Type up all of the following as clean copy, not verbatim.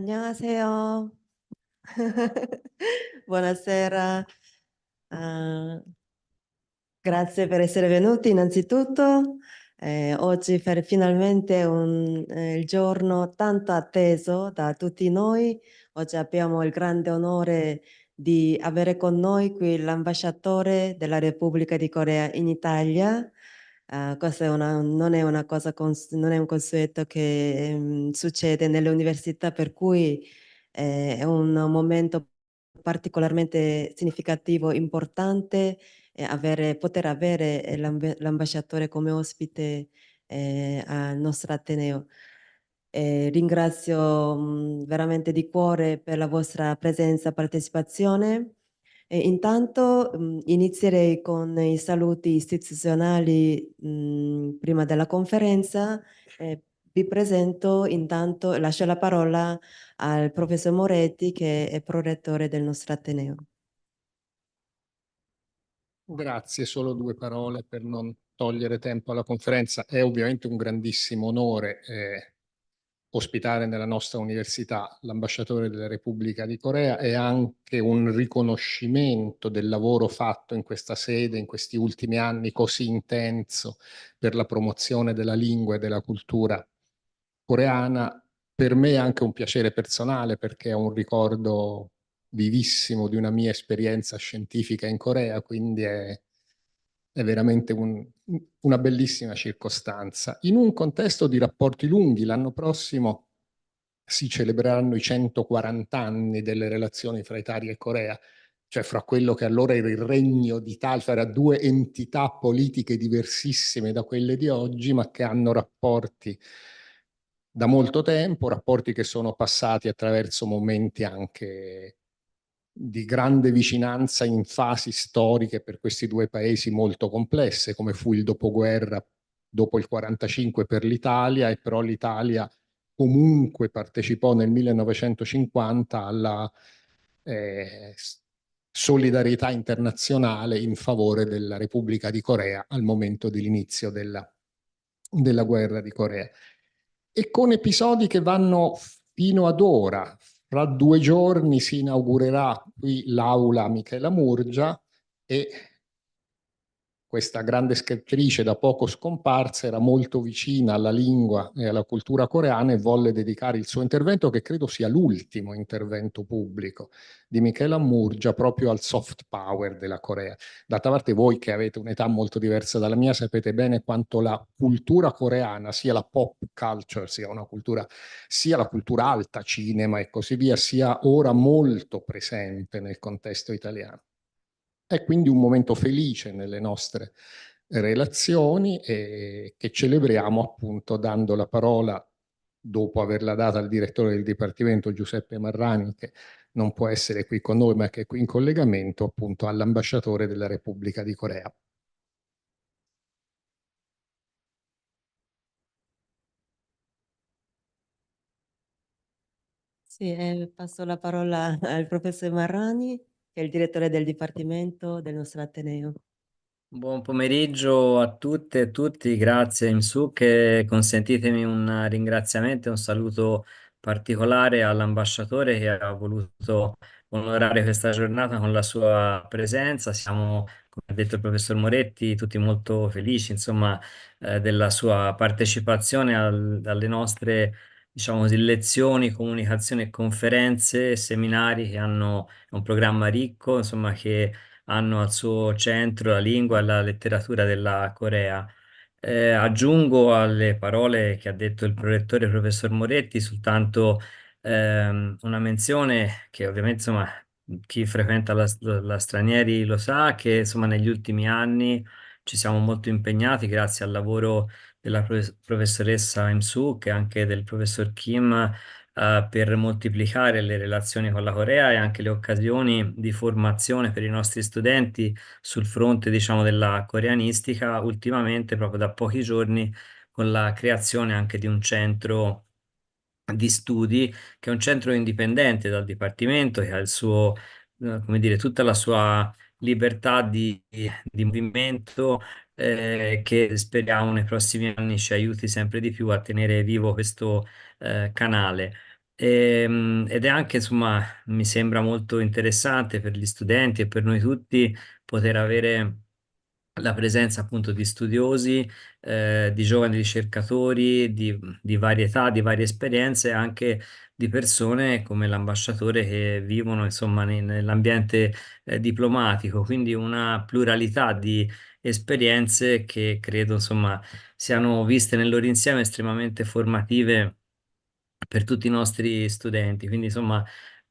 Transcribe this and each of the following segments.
안녕하세요. Buonasera. Ah, grazie per essere venuti innanzitutto. Oggi finalmente il giorno tanto atteso da tutti noi. Oggi abbiamo il grande onore di avere con noi qui l'ambasciatore della Repubblica di Corea in Italia. Questa non è una cosa, non è un consueto che succede nelle università, per cui è un momento particolarmente significativo, importante, poter avere l'ambasciatore come ospite al nostro Ateneo. Ringrazio veramente di cuore per la vostra presenza e partecipazione. Intanto inizierei con i saluti istituzionali prima della conferenza. Vi presento intanto, lascio la parola al professor Moretti, che è prorettore del nostro Ateneo. Grazie, solo due parole per non togliere tempo alla conferenza. È ovviamente un grandissimo onore ospitare nella nostra università l'ambasciatore della Repubblica di Corea. È anche un riconoscimento del lavoro fatto in questa sede in questi ultimi anni così intenso per la promozione della lingua e della cultura coreana. Per me è anche un piacere personale perché è un ricordo vivissimo di una mia esperienza scientifica in Corea, quindi è veramente una bellissima circostanza. In un contesto di rapporti lunghi, l'anno prossimo si celebreranno i 140 anni delle relazioni fra Italia e Corea, cioè fra quello che allora era il regno d'Italia, fra due entità politiche diversissime da quelle di oggi, ma che hanno rapporti da molto tempo, rapporti che sono passati attraverso momenti anche di grande vicinanza in fasi storiche per questi due paesi molto complesse, come fu il dopoguerra dopo il 45 per l'Italia, e però l'Italia comunque partecipò nel 1950 alla eh, solidarietà internazionale in favore della Repubblica di Corea al momento dell'inizio della guerra di Corea. E con episodi che vanno fino ad ora. Fra 2 giorni si inaugurerà qui l'aula Michela Murgia e questa grande scrittrice da poco scomparsa era molto vicina alla lingua e alla cultura coreana e volle dedicare il suo intervento, che credo sia l'ultimo intervento pubblico di Michela Murgia, proprio al soft power della Corea. D'altra parte voi che avete un'età molto diversa dalla mia sapete bene quanto la cultura coreana, sia la pop culture, sia la cultura alta, cinema e così via, sia ora molto presente nel contesto italiano. È quindi un momento felice nelle nostre relazioni e che celebriamo appunto dando la parola, dopo averla data al direttore del Dipartimento Giuseppe Marrani, che non può essere qui con noi ma che è qui in collegamento, appunto all'ambasciatore della Repubblica di Corea. Sì, passo la parola al professor Marrani, che è il direttore del Dipartimento del nostro Ateneo. Buon pomeriggio a tutte e tutti, grazie Imsuk e consentitemi un ringraziamento e un saluto particolare all'ambasciatore che ha voluto onorare questa giornata con la sua presenza. Siamo, come ha detto il professor Moretti, tutti molto felici, insomma, della sua partecipazione alle nostre, diciamo così, lezioni, comunicazioni e conferenze, seminari che hanno un programma ricco, insomma, che hanno al suo centro la lingua e la letteratura della Corea. Aggiungo alle parole che ha detto il prorettore professor Moretti soltanto una menzione che ovviamente insomma chi frequenta la Stranieri lo sa, che insomma negli ultimi anni ci siamo molto impegnati grazie al lavoro della professoressa Imsuk e anche del professor Kim per moltiplicare le relazioni con la Corea e anche le occasioni di formazione per i nostri studenti sul fronte, diciamo, della coreanistica, ultimamente, proprio da pochi giorni, con la creazione anche di un centro di studi, che è un centro indipendente dal Dipartimento, che ha il suo, come dire, tutta la sua libertà di movimento, che speriamo nei prossimi anni ci aiuti sempre di più a tenere vivo questo canale. Ed è anche, insomma, mi sembra molto interessante per gli studenti e per noi tutti poter avere la presenza appunto di studiosi, di giovani ricercatori, di varietà, di varie esperienze, e anche di persone come l'ambasciatore che vivono insomma nell'ambiente diplomatico, quindi una pluralità di esperienze che credo insomma siano viste nel loro insieme estremamente formative per tutti i nostri studenti. Quindi, insomma,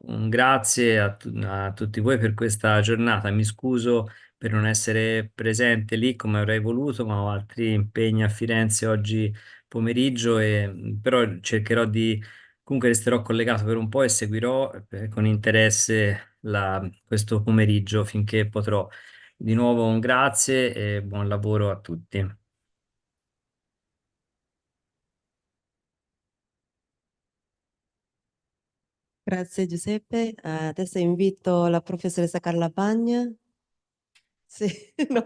un grazie a tutti voi per questa giornata. Mi scuso per non essere presente lì come avrei voluto, ma ho altri impegni a Firenze oggi pomeriggio, però cercherò comunque resterò collegato per un po' e seguirò con interesse questo pomeriggio finché potrò. Di nuovo un grazie e buon lavoro a tutti. Grazie Giuseppe. Adesso invito la professoressa Carla Bagna. Sì, no,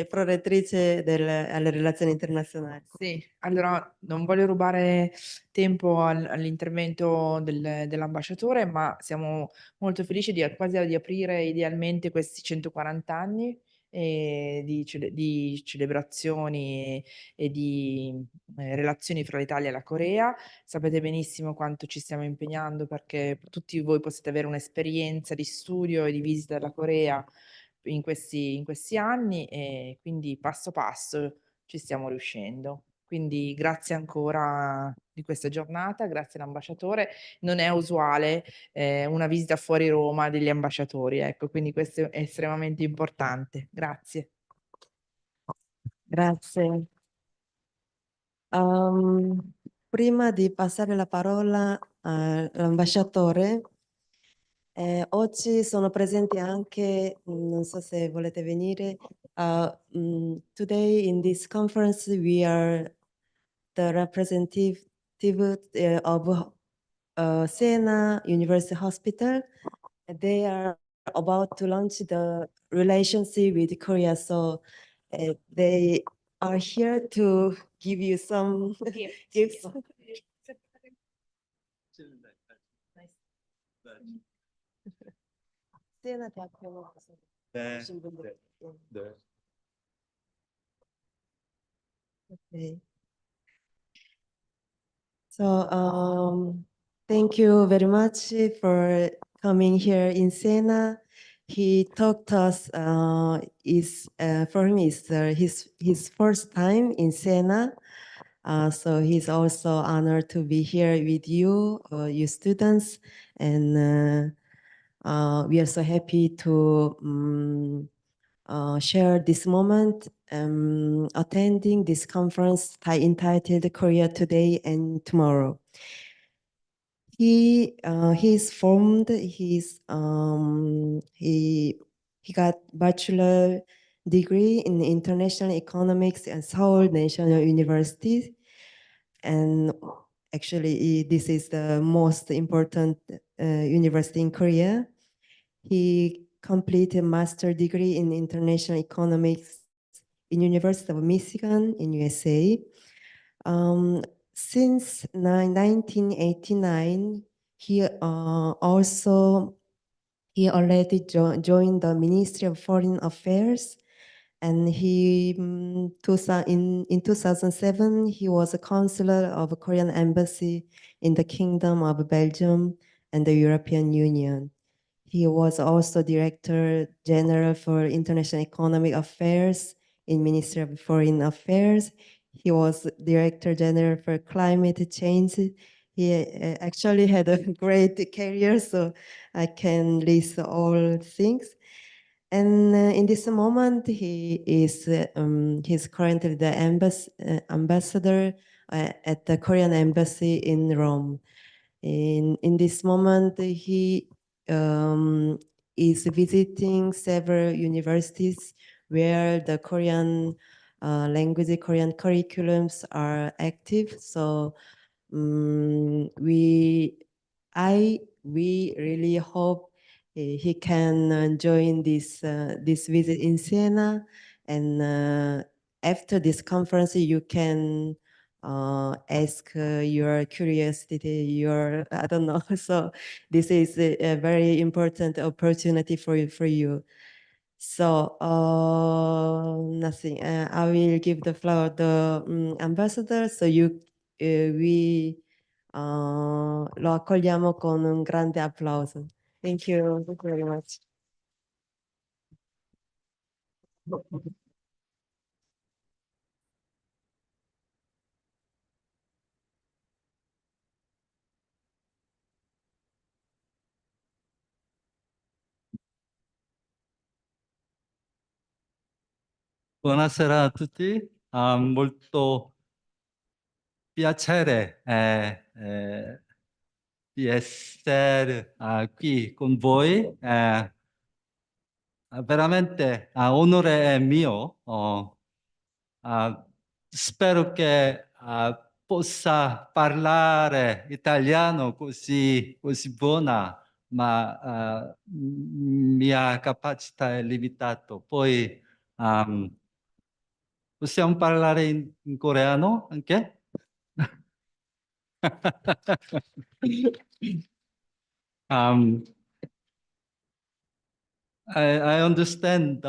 prorettrice alle relazioni internazionali. Sì, allora non voglio rubare tempo all'intervento dell'ambasciatore, ma siamo molto felici quasi di aprire idealmente questi 140 anni di celebrazioni e di relazioni fra l'Italia e la Corea. Sapete benissimo quanto ci stiamo impegnando perché tutti voi possiate avere un'esperienza di studio e di visita alla Corea in questi anni, e quindi passo passo ci stiamo riuscendo. Quindi grazie ancora di questa giornata, grazie all'ambasciatore. Non è usuale una visita fuori Roma degli ambasciatori, ecco, quindi questo è estremamente importante. Grazie. Grazie. Prima di passare la parola all'ambasciatore, oggi sono presenti anche, non so se volete venire, today in this conference we are the representative of Siena University Hospital. They are about to launch the relationship with Korea, so they are here to give you some gifts. Siena 대학교 오신 분들. Okay. So thank you very much for coming here in Siena. He talked to us. For him is his first time in Siena. So he's also honored to be here with you, you students, and we are so happy to share this moment attending this conference entitled Korea Today and Tomorrow. He's formed he got bachelor degree in international economics at Seoul National University, and actually this is the most important university in Korea. He completed a master degree in international economics in University of Michigan in USA. Since 1989, he already joined the Ministry of Foreign Affairs, and in 2007 he was a consular of a Korean embassy in the Kingdom of Belgium and the European Union. He was also Director General for International Economic Affairs in Ministry of Foreign Affairs. He was Director General for Climate Change. He actually had a great career, so I can list all things. And in this moment, he's currently the ambassador at the Korean embassy in Rome. In this moment, he is visiting several universities where the Korean language, Korean curriculums are active. So we really hope he can join this visit in Siena, and after this conference, you can ask your curiosity, your, I don't know. So this is a very important opportunity for you. So nothing. I will give the floor to the ambassador. So lo accogliamo con un grande applauso. Thank you. Thank you very much. Buonasera a tutti, molto piacere di essere qui con voi. Veramente onore è mio. Spero che possa parlare italiano così buona, ma mia capacità è limitata. Poi possiamo parlare in coreano anche? um, I understand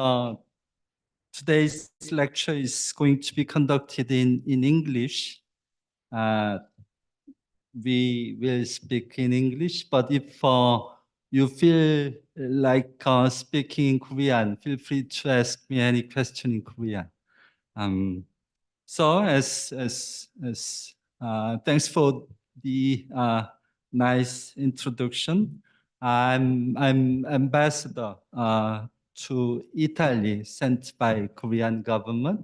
today's lecture is going to be conducted in English. We will speak in English, but if you feel like speaking in Korean, feel free to ask me any question in Korean. So thanks for the nice introduction. I'm ambassador to Italy sent by Korean government.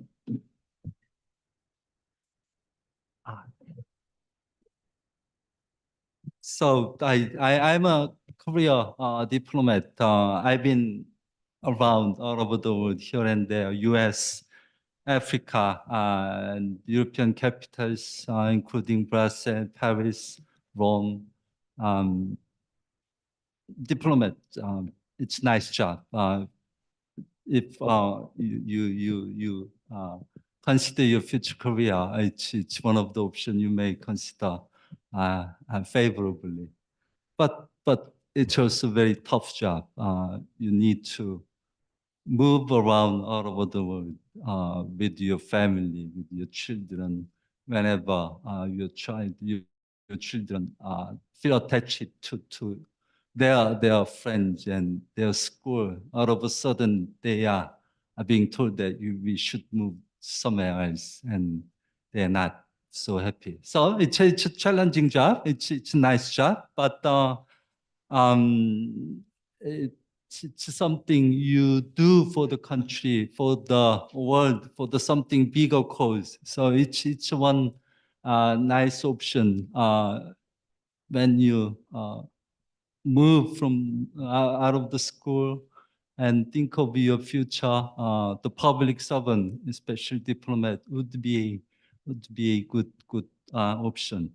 So I'm a career diplomat. I've been around all over the world, here and there, US, Africa, and European capitals, including Brussels, Paris, Rome. Diplomat, it's a nice job. If you consider your future career, it's one of the options you may consider favorably. But it's also a very tough job. You need to move around all over the world with your family, with your children, whenever your children feel attached to their friends and their school. All of a sudden, they are being told that we should move somewhere else, and they're not so happy. So it's a challenging job. It's a nice job, but it's something you do for the country, for the world, for the something bigger cause. So it's one nice option when you move from out of the school and think of your future. The public servant, especially diplomat, would be a good option.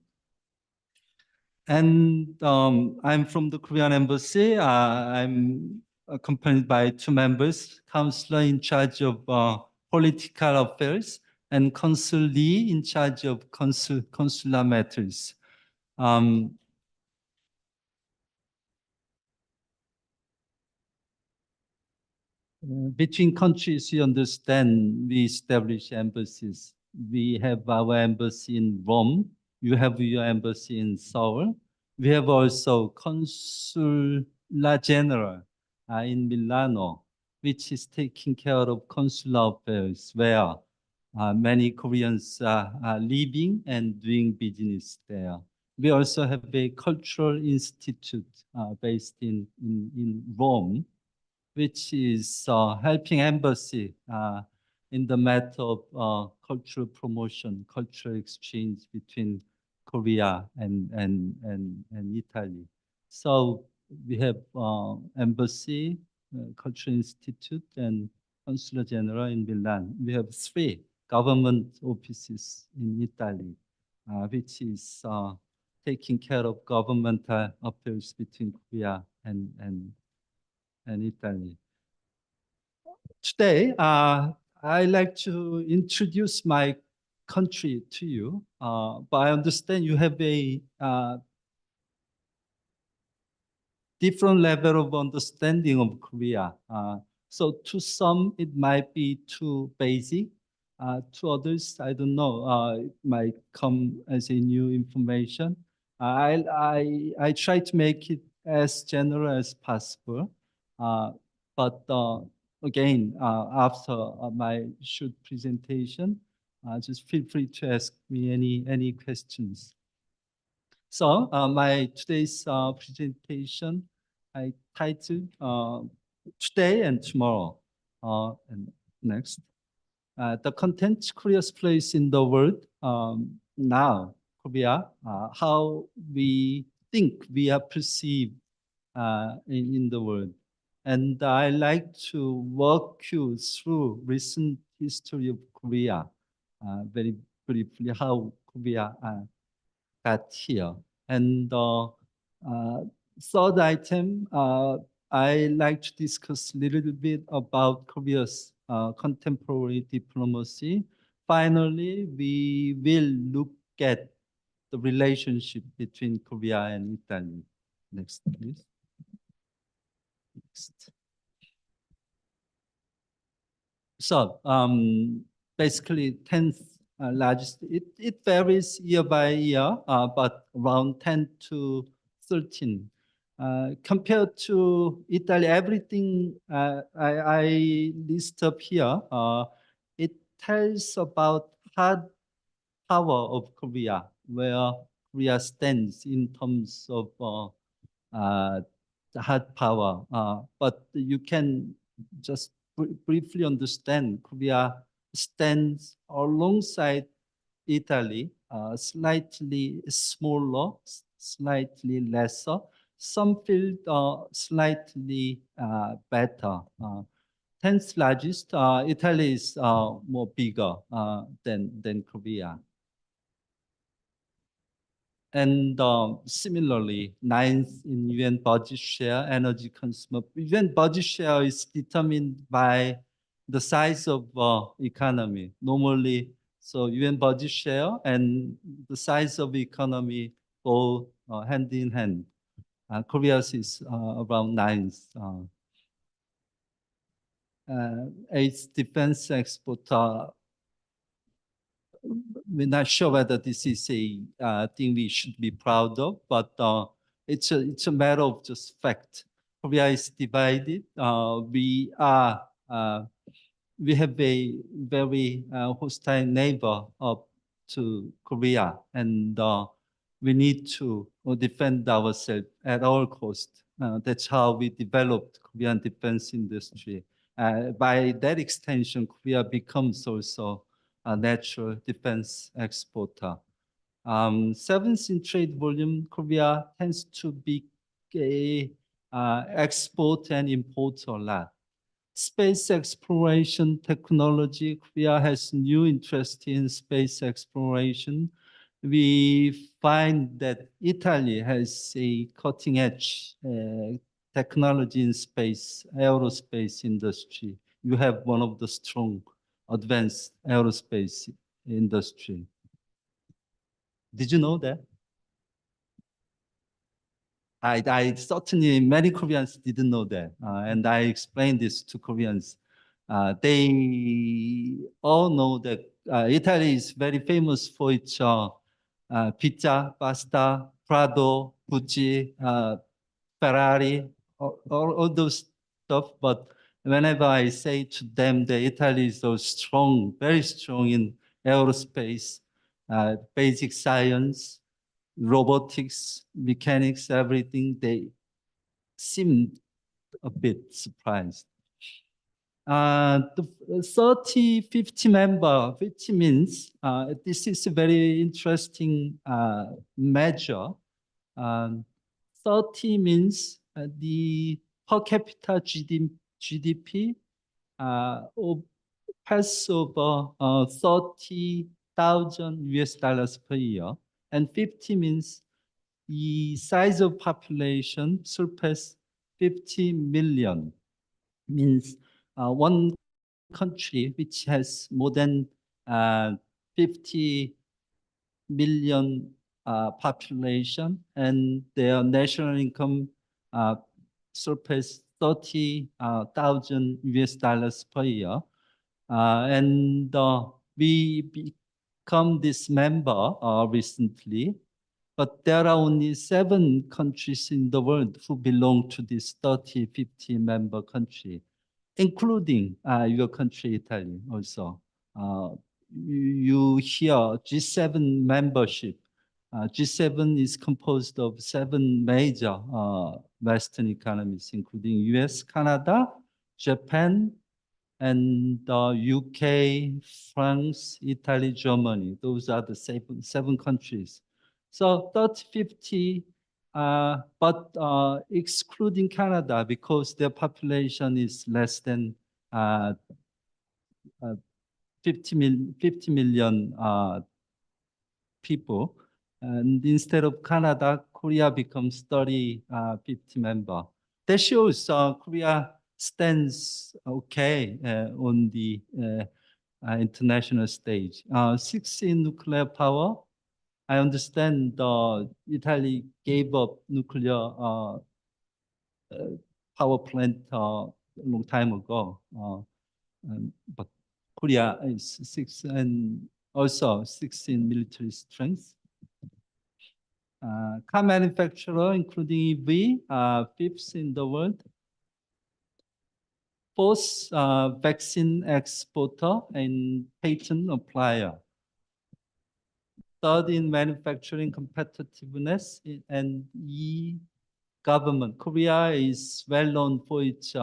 And I'm from the Korean embassy. I'm accompanied by 2 members, counselor in charge of political affairs, and Consul Lee in charge of consular matters. Between countries, you understand, we establish embassies. We have our embassy in Rome. You have your embassy in Seoul. We have also Consular General in Milano, which is taking care of consular affairs, where many Koreans are living and doing business there. We also have a cultural institute based in Rome, which is helping embassy in the matter of cultural promotion, cultural exchange between Korea and Italy. So we have embassy, cultural institute, and consular general in Milan. We have 3 government offices in Italy, which is taking care of governmental affairs between Korea and Italy. Today, I'd like to introduce my country to you, but I understand you have a different level of understanding of Korea. So to some, it might be too basic. To others, I don't know, it might come as a new information. I try to make it as general as possible. But again, after my short presentation, just feel free to ask me any questions. So my today's presentation, I titled Today and Tomorrow. And next. The content Korea's place in the world now, Korea, how we think we are perceived in the world. And I like to walk you through recent history of Korea, very briefly, how Korea got here. And third item, I like to discuss a little bit about Korea's contemporary diplomacy. Finally, we will look at the relationship between Korea and Italy. Next, please. Next. So basically 10th largest, it varies year by year, but around 10 to 13. Compared to Italy, everything I list up here, it tells about hard power of Korea, where Korea stands in terms of the hard power. But you can just briefly understand Korea stands alongside Italy, slightly smaller, slightly lesser. Some field slightly better. 10th largest, Italy is more bigger than Korea. And similarly, 9th in UN budget share, energy consumer. UN budget share is determined by the size of economy. Normally, so UN budget share and the size of economy go hand in hand. Korea's is around 9th. 8th defense exporter. We're not sure whether this is a thing we should be proud of, but it's a matter of just fact. Korea is divided. We have a very hostile neighbor up to Korea, and we need to defend ourselves at all costs. That's how we developed Korean defense industry. By that extension, Korea becomes also a natural defense exporter. 7th in trade volume, Korea tends to be export and import a lot. Space exploration technology, Korea has new interest in space exploration. We find that Italy has a cutting edge technology in space, aerospace industry. You have one of the strong advanced aerospace industry. Did you know that? I certainly, many Koreans didn't know that. And I explained this to Koreans. They all know that Italy is very famous for its pizza, pasta, Prado, Gucci, Ferrari, all those stuff. But whenever I say to them that Italy is so strong, very strong in aerospace, basic science, robotics, mechanics, everything, they seem a bit surprised. The 30, 50 member, 50 means, this is a very interesting measure. 30 means the per capita GDP pass over 30,000 US dollars per year. And 50 means the size of population surpass 50 million. Means one country which has more than 50 million population, and their national income surpassed 30,000 US dollars per year. And we become this member recently, but there are only 7 countries in the world who belong to this 30, 50 member country, including your country, Italy, also. You hear G7 membership. G7 is composed of 7 major Western economies, including US, Canada, Japan, and UK, France, Italy, Germany. Those are the 7 countries. So 30, 50, but excluding Canada, because their population is less than 50 million people. And instead of Canada, Korea becomes 30, 50 member. That shows Korea stands okay on the international stage. 6 in nuclear power. I understand Italy gave up nuclear power plant a long time ago. But Korea is 6, and also 6 in military strength. Car manufacturer, including EV, 5th in the world. 4th, vaccine exporter and patent applier. 3rd in manufacturing competitiveness and e-government. Korea is well known for its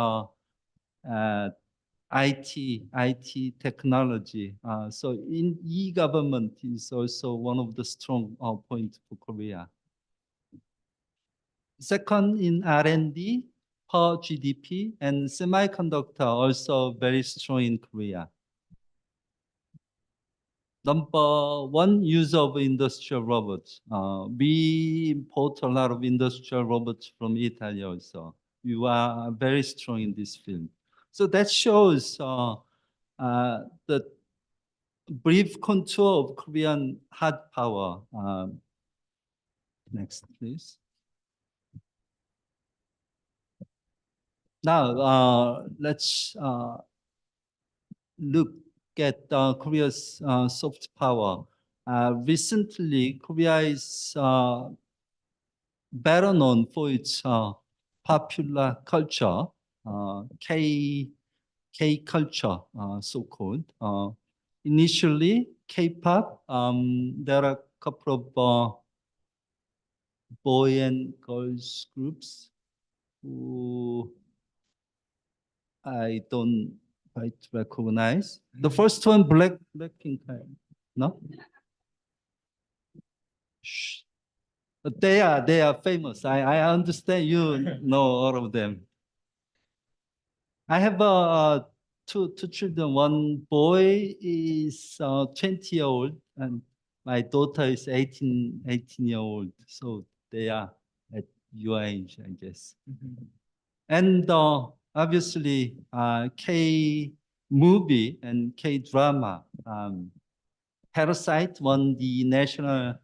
IT technology. So in e-government is also one of the strong points for Korea. 2nd in R&D per GDP, and semiconductor also very strong in Korea. Number 1 user of industrial robots. We import a lot of industrial robots from Italy also. You are very strong in this field. So that shows the brief contour of Korean hard power. Next, please. Now, let's look at Korea's soft power. Recently, Korea is better known for its popular culture, K culture, so-called. Initially, K-pop. There are a couple of boy and girls groups who I don't quite recognize. The first one, Blackpink, no? Shh. But they are famous. I understand you know all of them. I have two children. One boy is 20-year-old, and my daughter is 18-year-old. So they are at your age, I guess. And obviously, K-movie and K-drama. Parasite won the National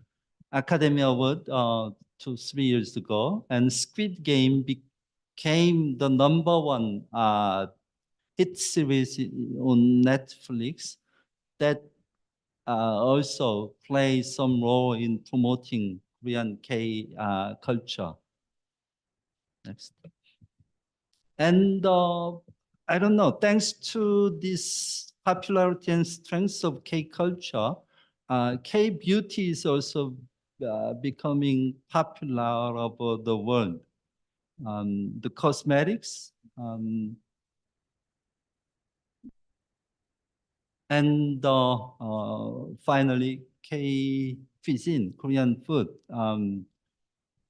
Academy Award 2-3 years ago, and Squid Game became the #1 hit series on Netflix that also plays some role in promoting Korean K culture. Next. And I don't know, thanks to this popularity and strength of K culture, K beauty is also becoming popular all over the world. The cosmetics, and finally, K cuisine, Korean food.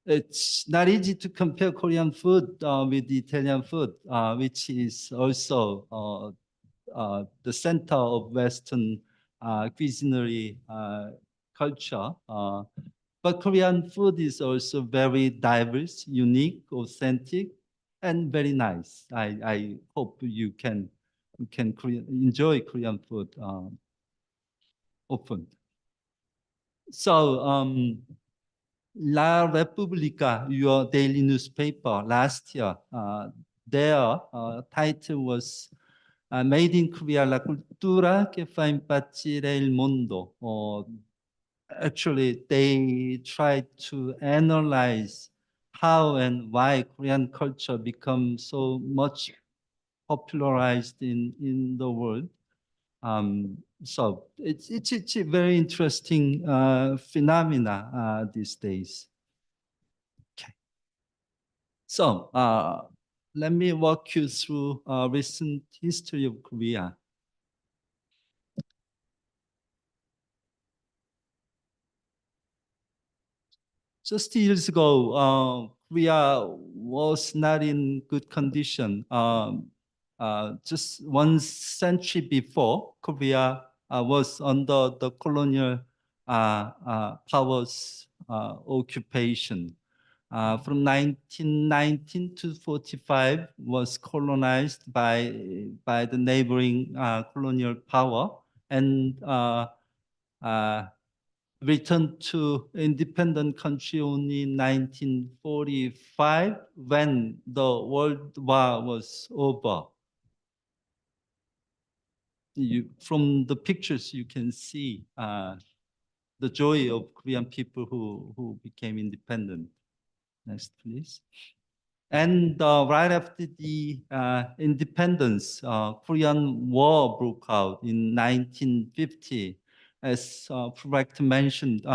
It's not easy to compare Korean food with Italian food, which is also the center of Western culinary culture. But Korean food is also very diverse, unique, authentic, and very nice. I hope you can enjoy Korean food. often. So La Repubblica, your daily newspaper last year, their title was Made in Korea, la cultura que fa impazzire il mondo. Actually, they tried to analyze how and why Korean culture becomes so much popularized in the world. So it's a very interesting phenomena these days. Okay. So let me walk you through recent history of Korea. Just years ago, Korea was not in good condition. Just 1 century before, Korea was under the colonial powers occupation. From 1919 to 45 was colonized by the neighboring colonial power, and returned to independent country only in 1945 when the World War was over. From the pictures, you can see the joy of Korean people who became independent. Next, please. And right after the independence, Korean War broke out in 1950. As Proret mentioned,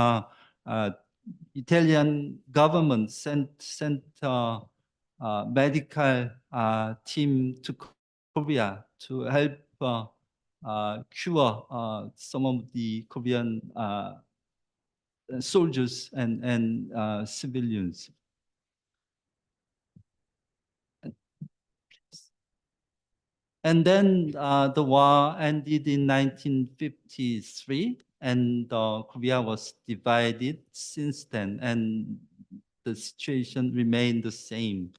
Italian government sent medical team to Korea to help cure some of the Korean soldiers and civilians. And then the war ended in 1953, and Korea was divided since then, and the situation remained the same.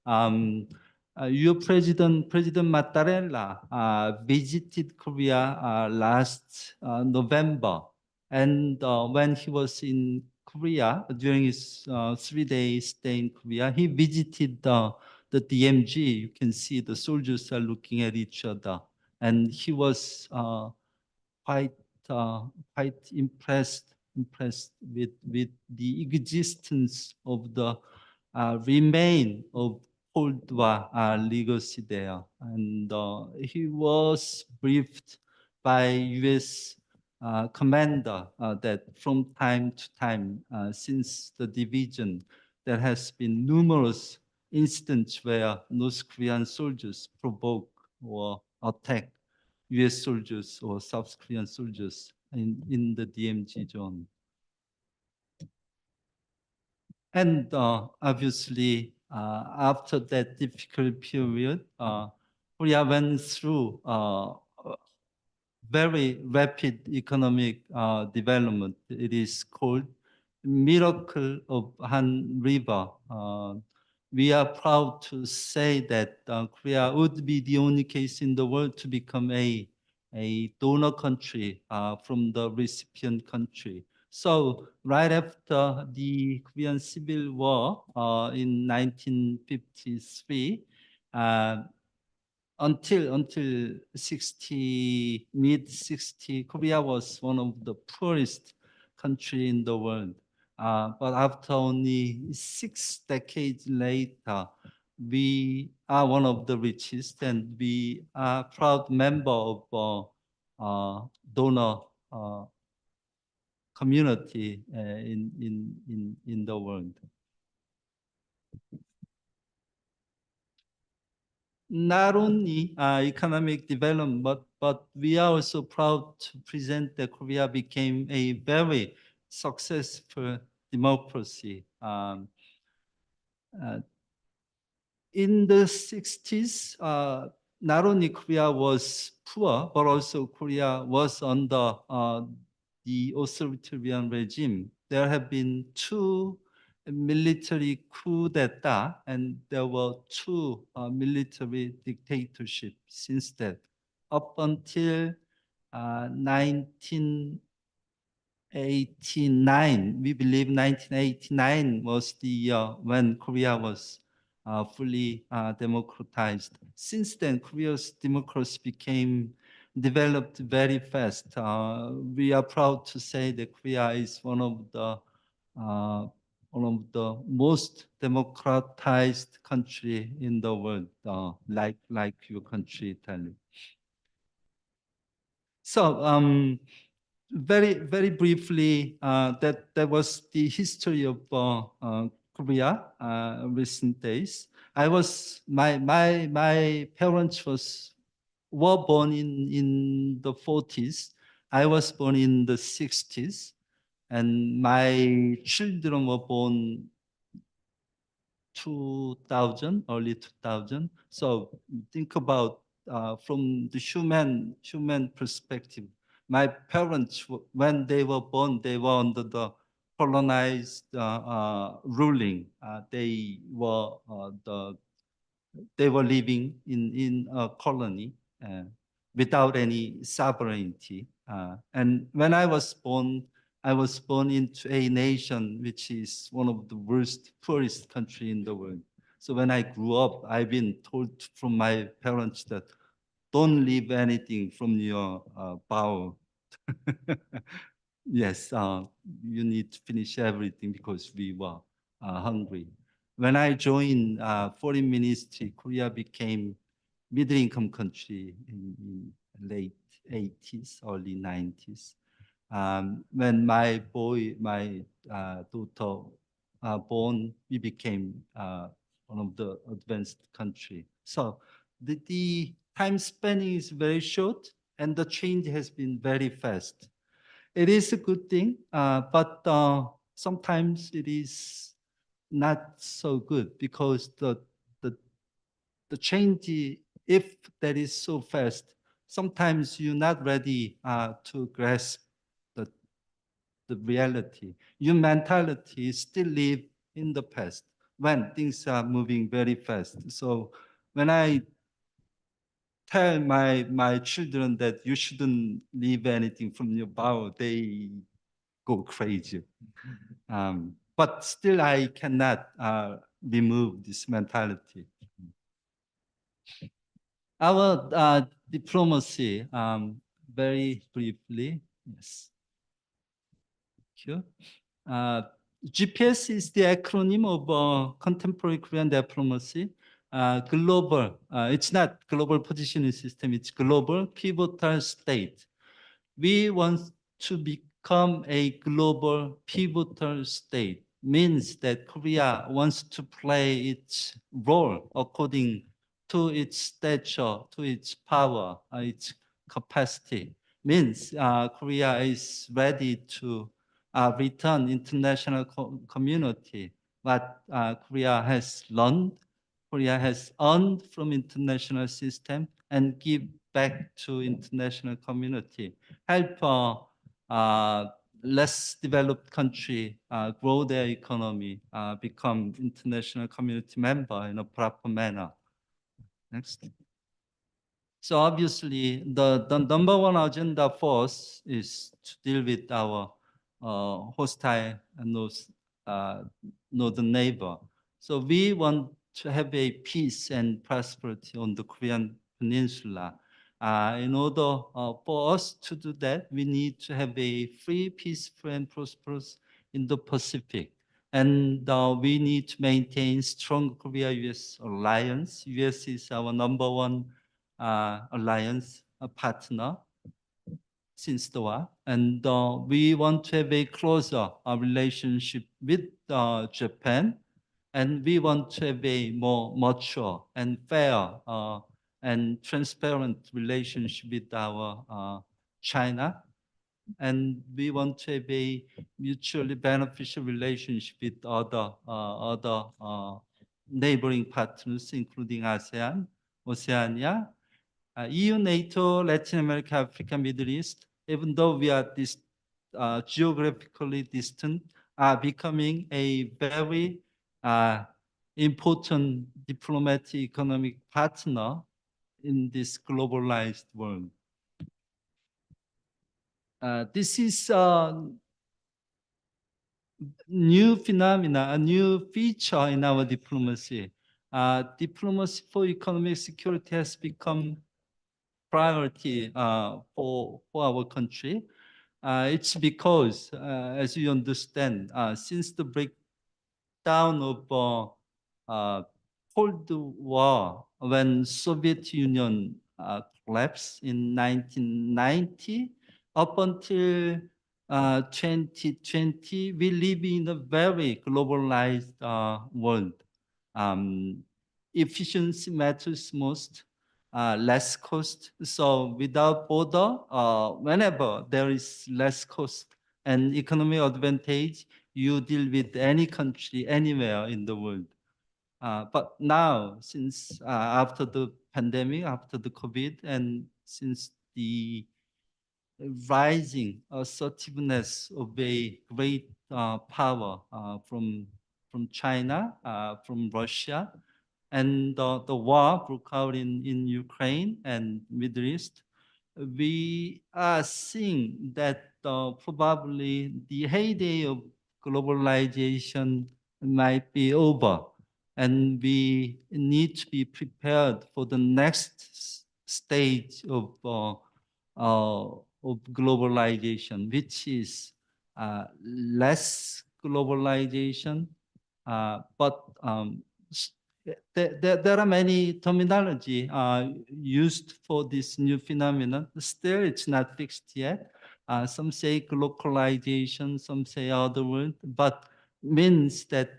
Your President Mattarella visited Korea last November, and when he was in Korea during his 3-day stay in Korea, he visited the DMG. You can see the soldiers are looking at each other, and he was quite impressed with the existence of the remain of Cold War legacy there. And he was briefed by U.S. Commander that from time to time since the division, there has been numerous instances where North Korean soldiers provoke or attack US soldiers or South Korean soldiers in the DMZ zone. And obviously, after that difficult period, Korea went through very rapid economic development. It is called Miracle of Han River. We are proud to say that Korea would be the only case in the world to become a donor country from the recipient country. So right after the Korean Civil War in 1953, until mid-60, Korea was one of the poorest country in the world. But after only 6 decades later, we are one of the richest, and we are proud member of donor community in the world. Not only economic development, but we are also proud to present that Korea became a very successful democracy. In the 60s, not only Korea was poor, but also Korea was under the authoritarian regime. There have been 2 military coup d'etat, and there were 2 military dictatorships since that. Up until 19 1989, we believe 1989 was the year when Korea was fully democratized. Since then, Korea's democracy developed very fast. We are proud to say that Korea is one of the most democratized country in the world, like your country, Italy. So very briefly, that was the history of Korea recent days. My parents were born in the 40s. I was born in the 60s, and my children were born 2000, early 2000. So think about from the human perspective. My parents, when they were born, they were under the colonized ruling. They were living in a colony without any sovereignty. And when I was born into a nation which is one of the worst, poorest country in the world. So when I grew up, I've been told from my parents that don't leave anything from your bowel. Yes, you need to finish everything because we were hungry. When I joined foreign ministry, Korea became middle-income country in late 80s, early 90s. When my daughter born, we became one of the advanced country. So the time spanning is very short, and the change has been very fast. It is a good thing, but sometimes it is not so good because the change, if that is so fast, sometimes you're not ready to grasp the reality. Your mentality still live in the past when things are moving very fast. So when I tell my children that you shouldn't leave anything from your bowel, they go crazy. But still, I cannot remove this mentality. Our diplomacy, very briefly, yes. Thank you. GPS is the acronym of contemporary Korean diplomacy. Global, it's not global positioning system, it's global pivotal state. We want to become a global pivotal state. Means that Korea wants to play its role according to its stature, to its power, its capacity. Means Korea is ready to return international community what Korea has learned, Korea has earned from international system and give back to international community. Help less developed country grow their economy, become international community member in a proper manner. Next. So obviously, the number one agenda for us is to deal with our hostile northern neighbor. So we want to have a peace and prosperity on the Korean Peninsula. In order for us to do that, we need to have a free, peaceful, and prosperous Indo-Pacific. And we need to maintain strong Korea-US alliance. US is our number one alliance partner since the war. And we want to have a closer relationship with Japan. And we want to have a more mature and fair and transparent relationship with our China. And we want to have a mutually beneficial relationship with other neighboring partners, including ASEAN, Oceania, EU, NATO, Latin America, Africa, Middle East. Even though we are geographically distant, are becoming a very important diplomatic economic partner in this globalized world. This is new phenomena, a new feature in our diplomacy. Diplomacy for economic security has become priority for our country. It's because, as you understand, since the breakdown of Cold War, when Soviet Union collapsed in 1990, up until 2020, we live in a very globalized world. Efficiency matters most, less cost. So without border, whenever there is less cost and economic advantage, you deal with any country, anywhere in the world. But now, since after the pandemic, after the COVID, and since the rising assertiveness of a great power from China, from Russia, and the war broke out in Ukraine and Middle East, we are seeing that probably the heyday of globalization might be over, and we need to be prepared for the next stage of globalization, which is less globalization, but there are many terminology used for this new phenomenon. Still, it's not fixed yet. Some say localization, some say other word, but means that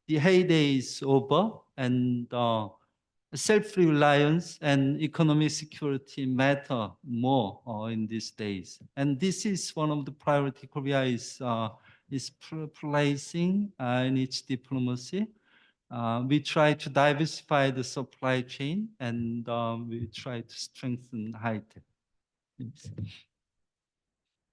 the heyday is over, and self-reliance and economic security matter more in these days. And this is one of the priority Korea is placing in its diplomacy. We try to diversify the supply chain, and we try to strengthen high-tech.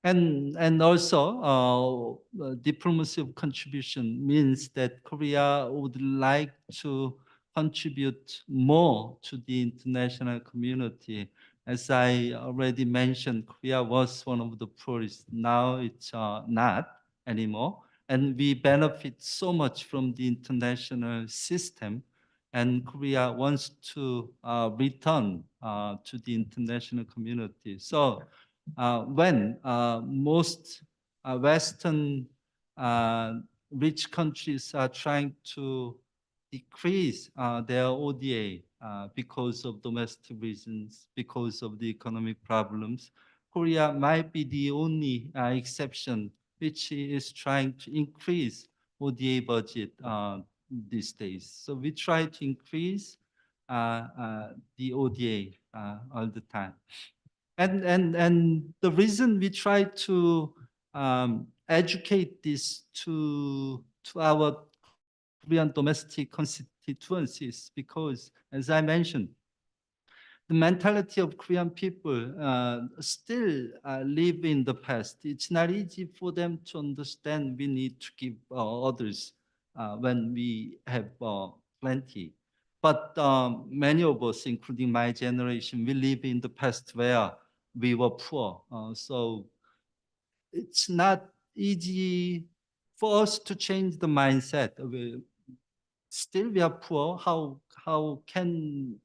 And also, diplomacy of contribution means that Korea would like to contribute more to the international community. As I already mentioned, Korea was one of the poorest. Now it's not anymore. And we benefit so much from the international system. And Korea wants to return to the international community. So when most Western rich countries are trying to decrease their ODA because of domestic reasons, because of the economic problems, Korea might be the only exception which is trying to increase ODA budget these days. So we try to increase the ODA all the time. And the reason we try to educate this to our Korean domestic constituencies, because, as I mentioned, the mentality of Korean people still live in the past. It's not easy for them to understand we need to give others when we have plenty. But many of us, including my generation, we live in the past where we were poor. So it's not easy for us to change the mindset. Still we are poor. How can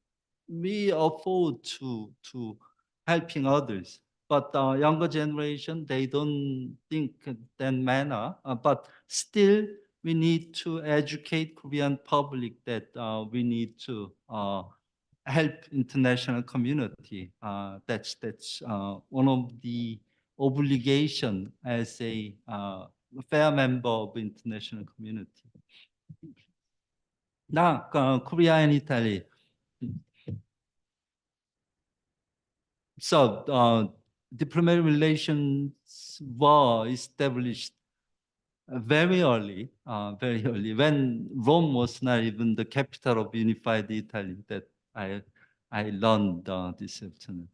we afford to helping others? But younger generation, they don't think that manner. But still, we need to educate Korean public that we need to help international community. That's one of the obligation as a fair member of international community. Now, Korea and Italy. So, diplomatic relations were established very early, when Rome was not even the capital of unified Italy. That I learned this afternoon.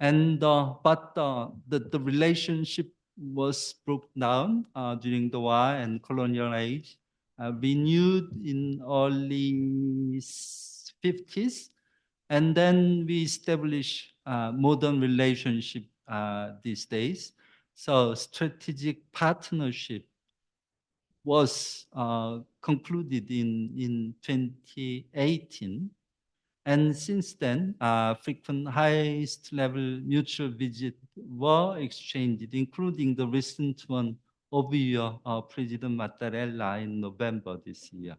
And but the relationship was broke down during the war and colonial age, renewed in early 50s, and then we establish modern relationship these days. So strategic partnership was concluded in 2018. And since then, frequent highest level mutual visits were exchanged, including the recent one of your President Mattarella in November this year.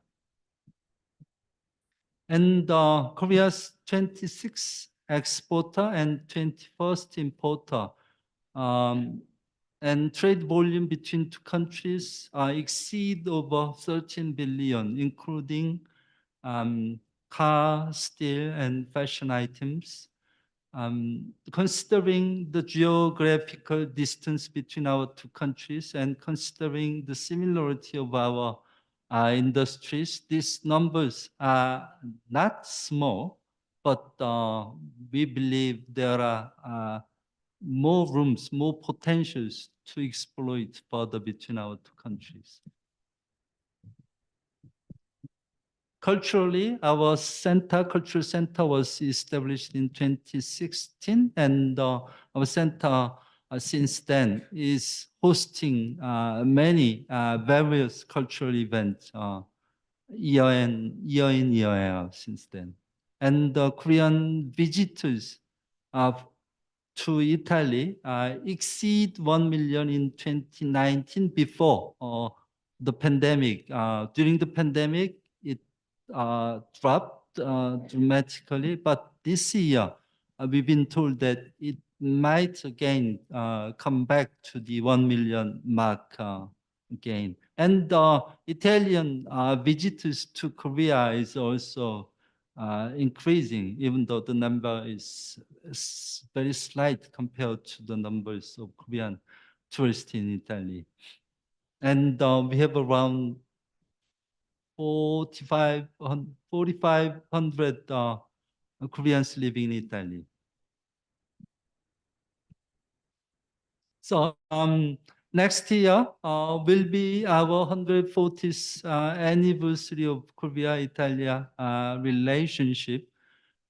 And Korea's 26th exporter and 21st importer and trade volume between two countries exceed over 13 billion, including car, steel, and fashion items. Considering the geographical distance between our two countries and considering the similarity of our industries, these numbers are not small, but we believe there are more rooms, more potentials to exploit further between our two countries. Culturally, our cultural center was established in 2016, and our center since then is hosting many various cultural events year in, year out since then. And Korean visitors to Italy exceed 1 million in 2019 before the pandemic. During the pandemic, it dropped dramatically, but this year we've been told that it might again come back to the 1 million mark again. And Italian visitors to Korea is also increasing, even though the number is very slight compared to the numbers of Korean tourists in Italy. And we have around 4,500 Koreans living in Italy. So next year will be our 140th anniversary of Korea-Italia relationship.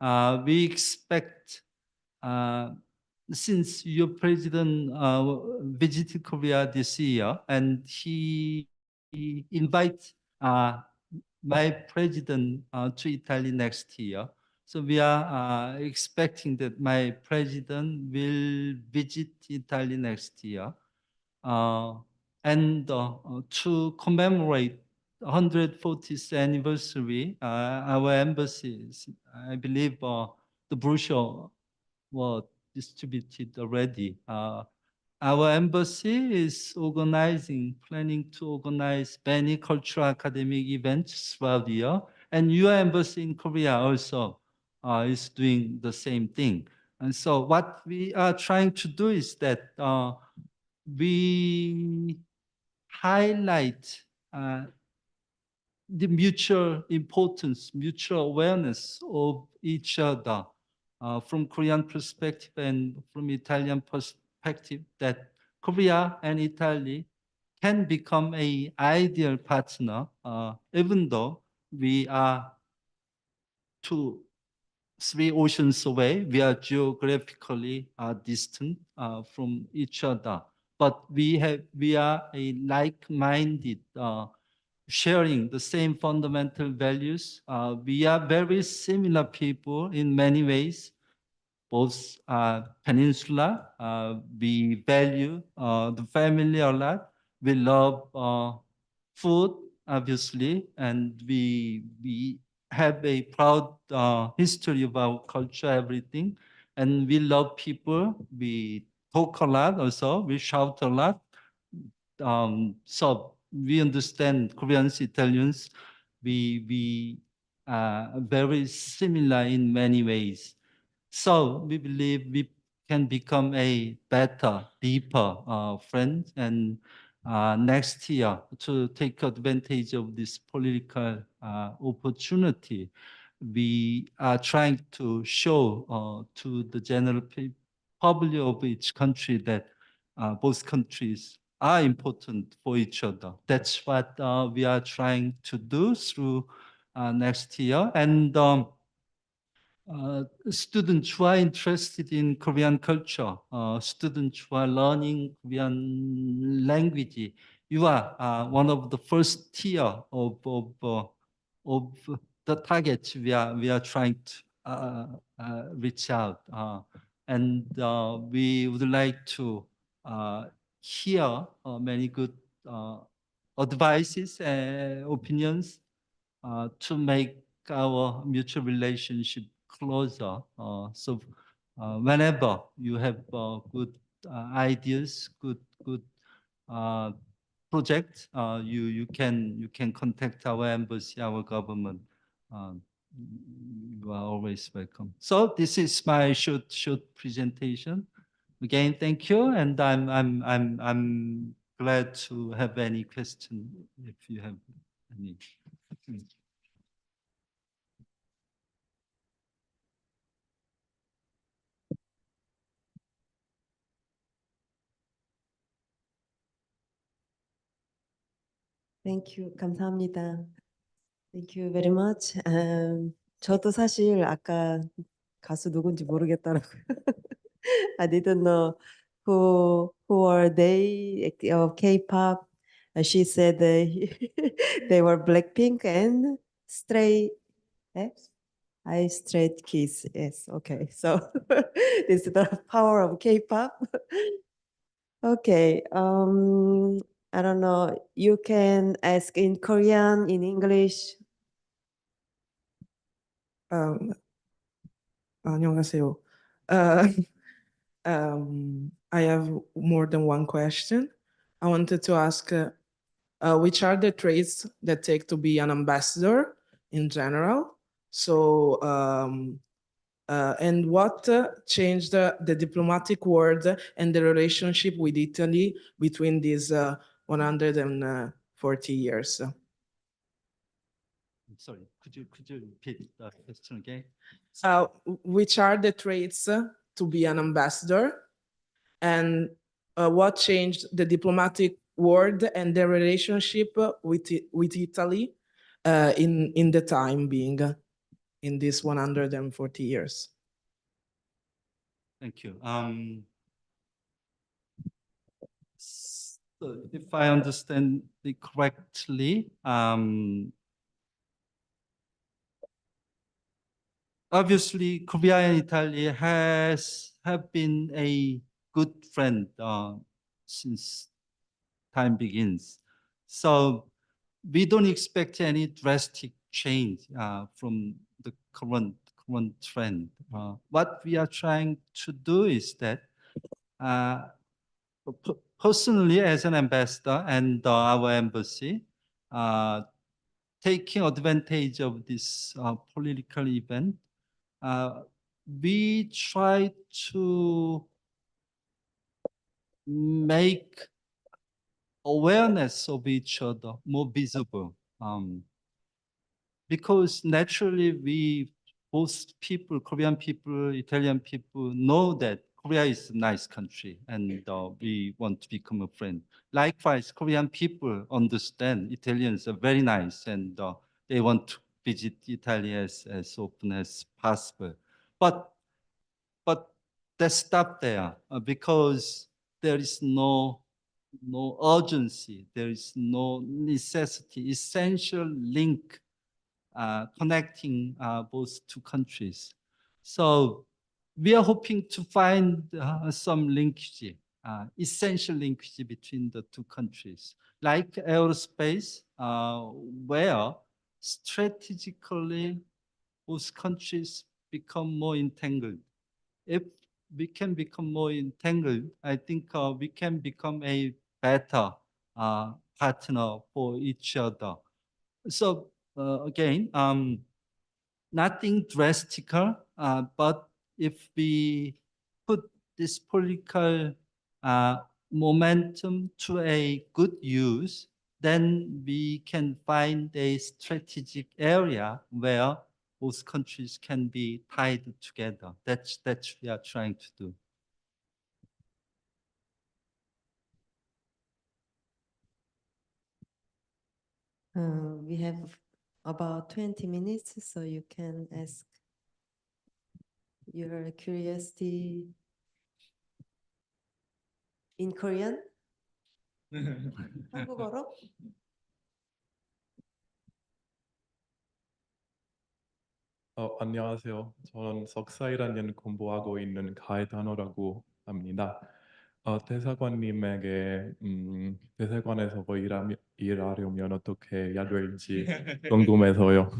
We expect, since your president visited Korea this year, and he invites my president to Italy next year. So we are expecting that my president will visit Italy next year. And to commemorate 140th anniversary, our embassies, I believe the brochure was distributed already. Our embassy is planning to organize many cultural academic events throughout the year. And your embassy in Korea also is doing the same thing. And so what we are trying to do is that we highlight the mutual importance, mutual awareness of each other from Korean perspective and from Italian perspective, that Korea and Italy can become an ideal partner, even though we are 3 oceans away. We are geographically distant from each other, but we are a like-minded, sharing the same fundamental values. We are very similar people in many ways. Both peninsula, we value the family a lot. We love food, obviously, and we have a proud history of our culture, everything. And we love people. We talk a lot also. We shout a lot. So we understand Koreans, Italians. We are very similar in many ways. So we believe we can become a better, deeper friend. And next year, to take advantage of this political opportunity, we are trying to show to the general public of each country that both countries are important for each other. That's what we are trying to do through next year. And students who are interested in Korean culture, students who are learning Korean language, you are one of the first tier of the targets we are trying to reach out, and we would like to hear many good advices and opinions to make our mutual relationship closer. So whenever you have good ideas, good projects, you can contact our embassy, our government. You are always welcome. So this is my short presentation. Again, thank you, and I'm glad to have any question if you have any. Thank you. 감사합니다. Thank you very much. 저도 사실 아까 가수 누군지 모르겠더라고요. I didn't know who are they of K-pop. She said they were Blackpink and Stray. Straight Kids. Yes. Okay. So this is the power of K-pop. Okay. I don't know. You can ask in Korean, in English. 안녕하세요. I have more than one question. I wanted to ask, which are the traits that take to be an ambassador in general? So, and what changed the diplomatic world and the relationship with Italy between these 140 years? Sorry, could you repeat the question again? Which are the traits to be an ambassador, and what changed the diplomatic world and the relationship with Italy in the time being in these 140 years? Thank you. So if I understand it correctly, obviously, Korea and Italy have been a good friend since time begins. So we don't expect any drastic change from the current trend. What we are trying to do is that personally, as an ambassador and our embassy, taking advantage of this political event, we try to make awareness of each other more visible. Because naturally both people, Korean people, Italian people, know that Korea is a nice country and we want to become a friend. Likewise, Korean people understand Italians are very nice and they want to visit Italy as often as possible. But let's stop there because there is no urgency, there is no necessity, essential link connecting both two countries. So we are hoping to find some linkage, essential linkage between the two countries, like aerospace, where strategically both countries become more entangled. If we can become more entangled, I think we can become a better partner for each other. So again, nothing drastic, but if we put this political momentum to a good use, then we can find a strategic area where both countries can be tied together. That's what we are trying to do. We have about 20 minutes, so you can ask your curiosity in Korean. 한국어로? 안녕하세요. 저는 석사 1학년 공부하고 있는 가해단어라고 합니다. 대사관님에게 대사관에서 뭐 일하려면 어떻게 해야 될지 궁금해서요.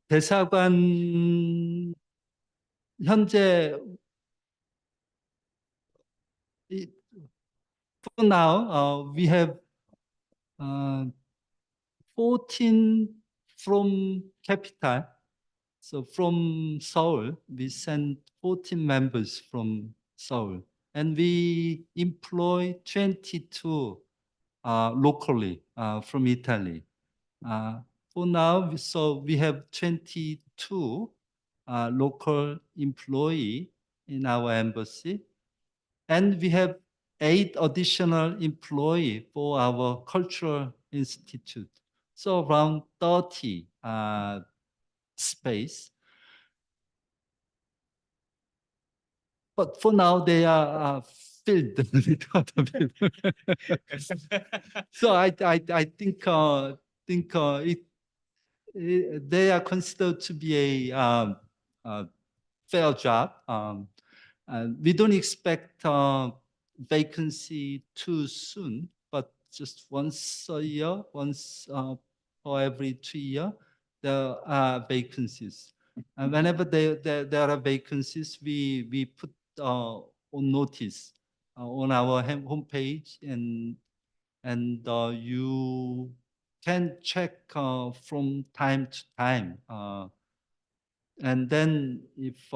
대사관 현재 for now we have 14 from capital. So from Seoul, we send 14 members from Seoul, and we employ 22 locally from Italy. For now, so we have 22 local employee in our embassy, and we have 8 additional employee for our cultural institute. So around 30 space. But for now, they are filled with other people. So I think they are considered to be a fair job. We don't expect vacancy too soon, but just once a year, once or every 2 years, there are vacancies. And whenever there are vacancies, we put on notice on our homepage, and you can check from time to time. And then if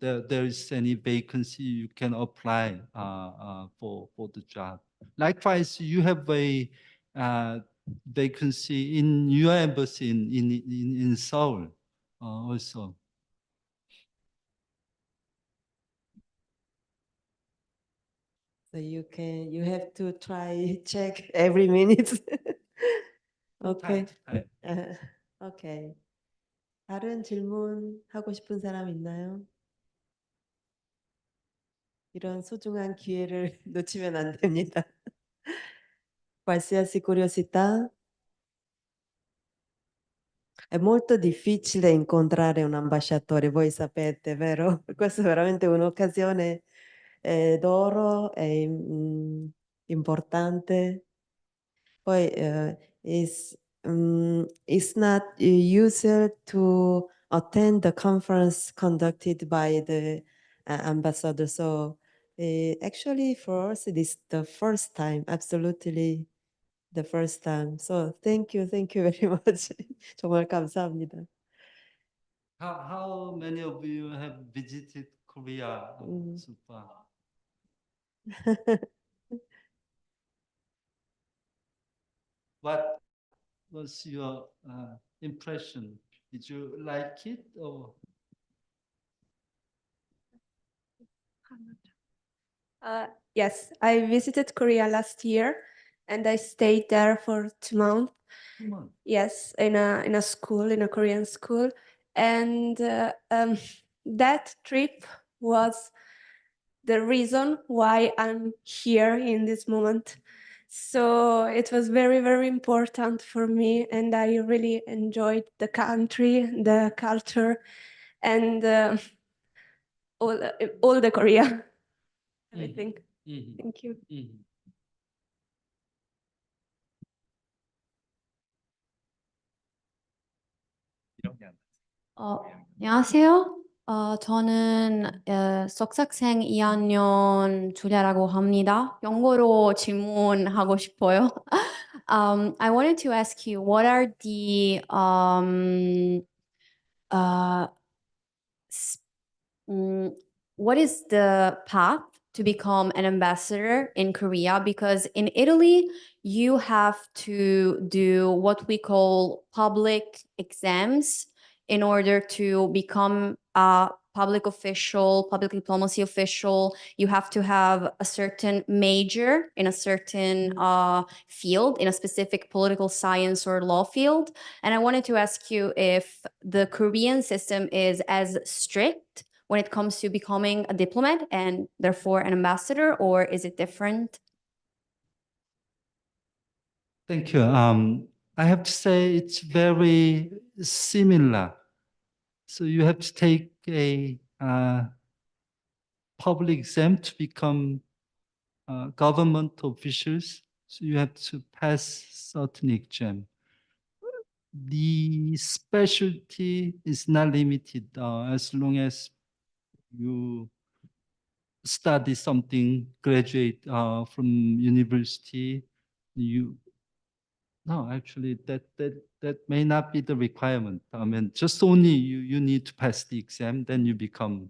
there is any vacancy, you can apply for the job. Likewise, you have a vacancy in your embassy in Seoul also. So you have to try check every minute. Okay. Okay. 다른 질문 하고 싶은 사람 있나요? 이런 소중한 기회를 놓치면 안 됩니다. Qualsiasi curiosità? È molto difficile incontrare un ambasciatore, voi sapete, vero? Questa è veramente un'occasione d'oro e importante. Poi it's not usual to attend the conference conducted by the ambassador. So actually for us, it is the first time, absolutely the first time. So thank you very much. 정말 감사합니다. How many of you have visited Korea so far? What was your impression? Did you like it or? Yes, I visited Korea last year, and I stayed there for 2 months. 2 months. Yes, in a school, in a Korean school, and that trip was the reason why I'm here in this moment. So it was very, very important for me, and I really enjoyed the country, the culture, and all the Korea. I think. Thank you. 안녕하세요. 저는 석사생 2학년 줄리아라고 합니다. 영어로 질문하고 싶어요. I wanted to ask you, what are the what is the path to become an ambassador in Korea? Because in Italy, you have to do what we call public exams in order to become a public official, public diplomacy official, you have to have a certain major in a certain field, in a specific political science or law field. And I wanted to ask you if the Korean system is as strict when it comes to becoming a diplomat and therefore an ambassador, or is it different? Thank you. I have to say it's very similar. So you have to take a public exam to become government officials. So you have to pass certain exam. The specialty is not limited as long as you study something, graduate from university. No, actually, that may not be the requirement. I mean, just only you need to pass the exam, then you become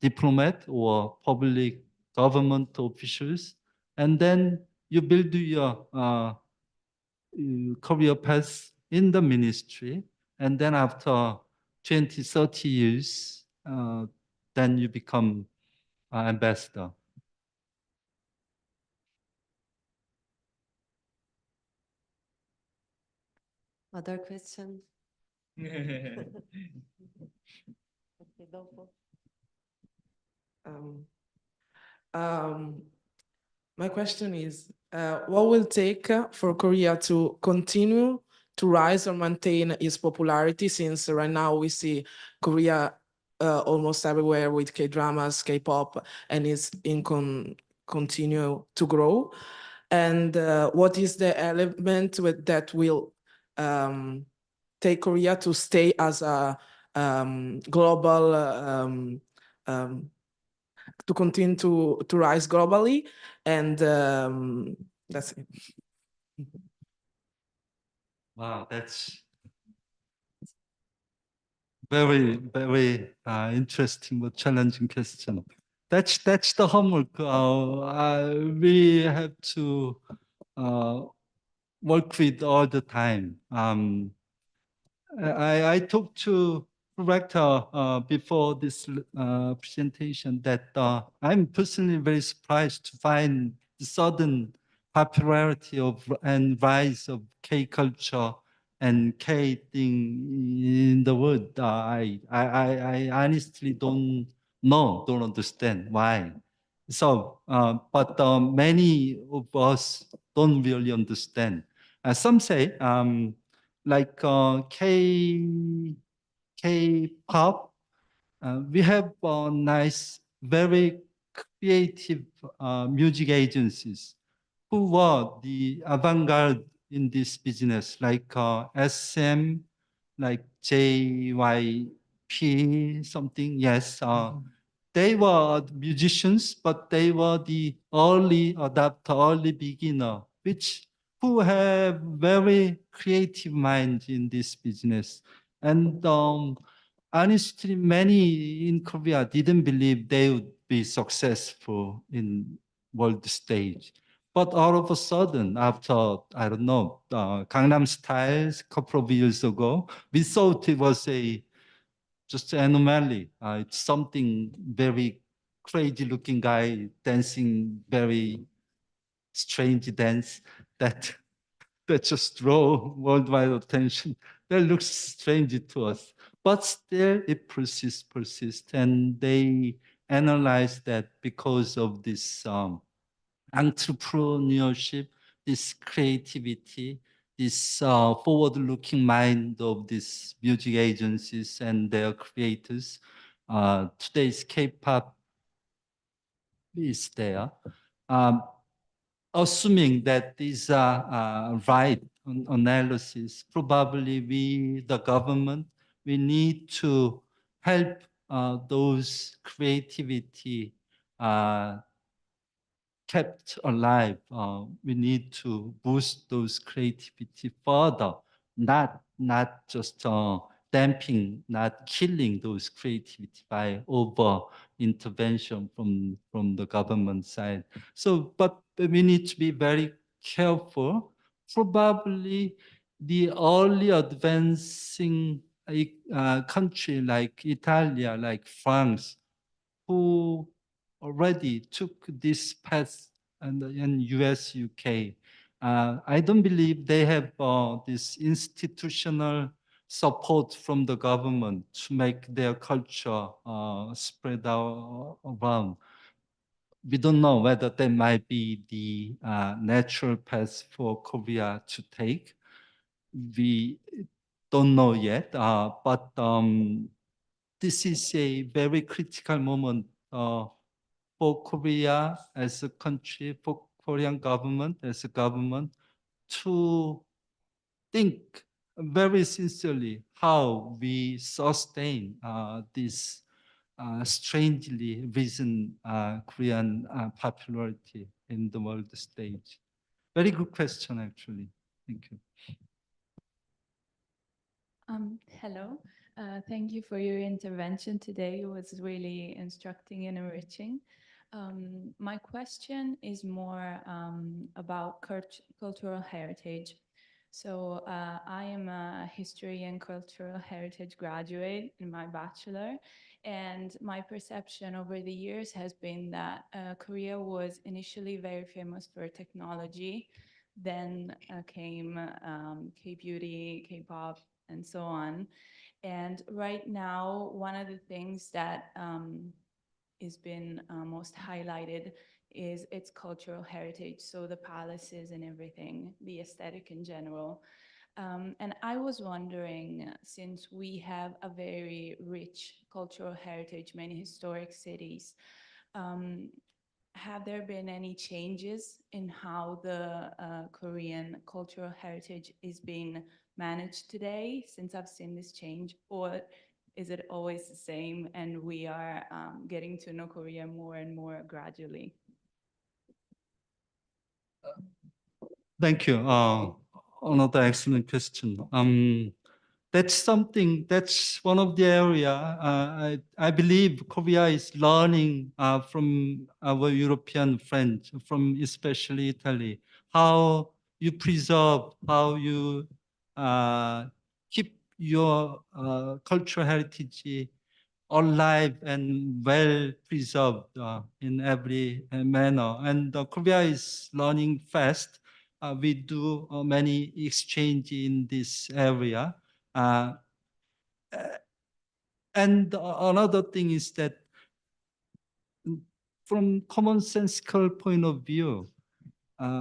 diplomat or public government officials, and then you build your career path in the ministry, and then after 20, 30 years, then you become ambassador. Other question? My question is, what will it take for Korea to continue to rise or maintain its popularity, since right now we see Korea almost everywhere with K-dramas, K-pop, and it's continue to grow? And what is the element that will take Korea to stay as a global, to continue to rise globally? And that's it. Wow, that's very, very interesting but challenging question. That's the homework we have to work with all the time. I talked to director before this presentation that I'm personally very surprised to find the sudden popularity of and rise of K culture and K thing in the world. I honestly don't understand why. So, but many of us don't really understand. Some say like K-pop, we have nice, very creative music agencies who were the avant-garde in this business, like SM, like JYP, something. Yes, they were musicians, but they were the early adapter, early beginner, who have very creative mind in this business. And honestly, many in Korea didn't believe they would be successful in world stage. But all of a sudden, after, I don't know, Gangnam Style a couple of years ago, we thought it was just an anomaly. It's something very crazy looking guy dancing very strange dance that just draw worldwide attention. That looks strange to us. But still it persists. And they analyze that because of this entrepreneurship, this creativity, this forward-looking mind of these music agencies and their creators. Today's K-pop is there. Assuming that these are right analysis, probably we, the government, we need to help those creativity kept alive. We need to boost those creativity further, not just damping, not killing those creativity by over intervention from the government side. So, but we need to be very careful. Probably the early advancing a country like Italia, like France, who already took this path in US, UK. I don't believe they have this institutional support from the government to make their culture spread out around. We don't know whether that might be the natural path for Korea to take. We don't know yet, but this is a very critical moment for Korea as a country, for Korean government as a government, to think very sincerely how we sustain this strangely risen Korean popularity in the world stage. Very good question, actually. Thank you. Hello. Thank you for your intervention today. It was really instructing and enriching. My question is more about cultural heritage. So I am a history and cultural heritage graduate in my bachelor, and my perception over the years has been that Korea was initially very famous for technology. Then came K-beauty, K-pop, and so on. And right now, one of the things that has been most highlighted is its cultural heritage. So the palaces and everything, the aesthetic in general. And I was wondering, since we have a very rich cultural heritage, many historic cities, have there been any changes in how the Korean cultural heritage is being managed today since I've seen this change, or is it always the same and we are getting to know Korea more and more gradually? Thank you. Another excellent question. That's one of the area I believe Korea is learning from our European friends, from especially Italy, how you preserve, how you keep your cultural heritage alive and well preserved in every manner. And Korea is learning fast. We do many exchange in this area. And another thing is that from commonsensical point of view,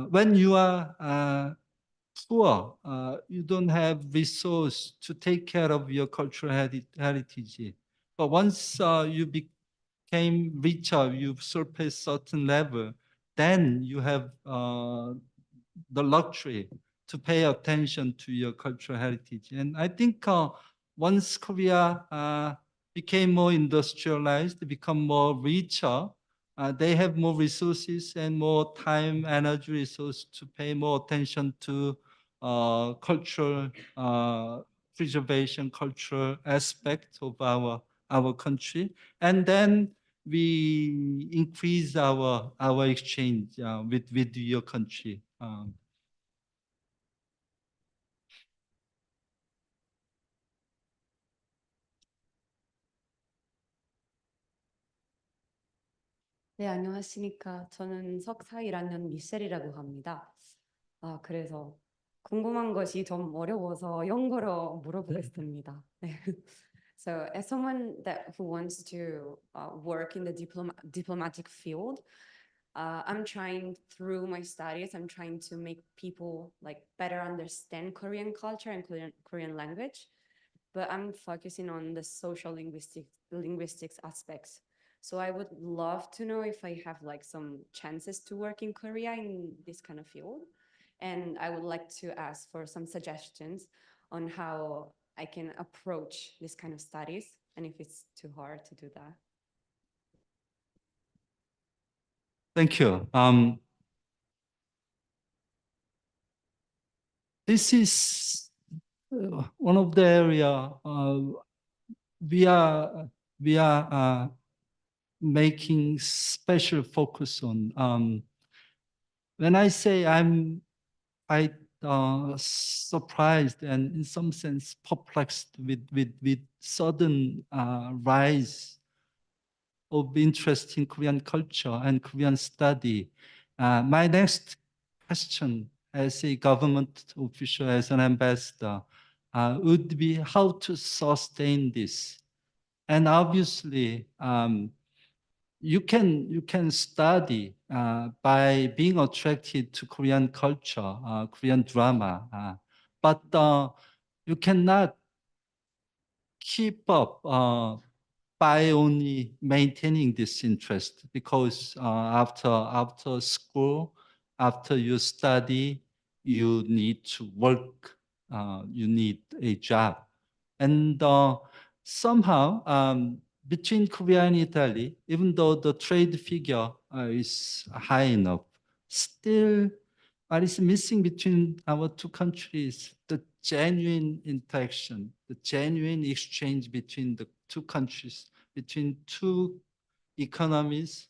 when you are poor, you don't have resource to take care of your cultural heritage. But once you became richer, you surpassed certain level, then you have the luxury to pay attention to your cultural heritage. And I think once Korea became more industrialized, become more richer, they have more resources and more time, energy, resource to pay more attention to cultural preservation, cultural aspect of our country. And then we increase our exchange with your country. 네, 안녕하십니까. 저는 석사 1학년 미셸이라고 합니다. 그래서 궁금한 것이 좀 어려워서 영어로 물어보겠습니다. So as someone who wants to work in the diplomatic field, I'm trying through my studies, I'm trying to make people like better understand Korean culture and Korean language, but I'm focusing on the social linguistics aspects. So I would love to know if I have like some chances to work in Korea in this kind of field. And I would like to ask for some suggestions on how I can approach this kind of studies and if it's too hard to do that. Thank you. This is one of the area we are making special focus on. When I say I surprised and in some sense perplexed with sudden rise of interest in Korean culture and Korean study. My next question as a government official, as an ambassador, would be how to sustain this. And obviously, you can study by being attracted to Korean culture, Korean drama, but you cannot keep up by only maintaining this interest, because after school, after you study, you need to work, you need a job. And somehow, between Korea and Italy, even though the trade figure is high enough, still what is missing between our two countries, the genuine interaction, the genuine exchange between the two countries, between two economies,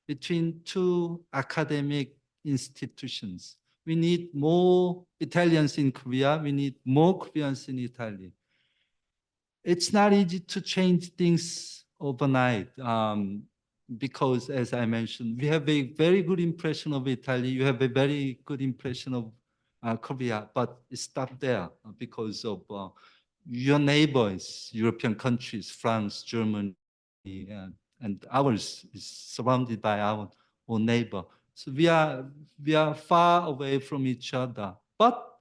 between two academic institutions. We need more Italians in Korea. We need more Koreans in Italy. It's not easy to change things overnight because, as I mentioned, we have a very good impression of Italy. You have a very good impression of Korea, but it stopped there because of your neighbors, European countries, France, Germany, and ours is surrounded by our own neighbor. So we are far away from each other, but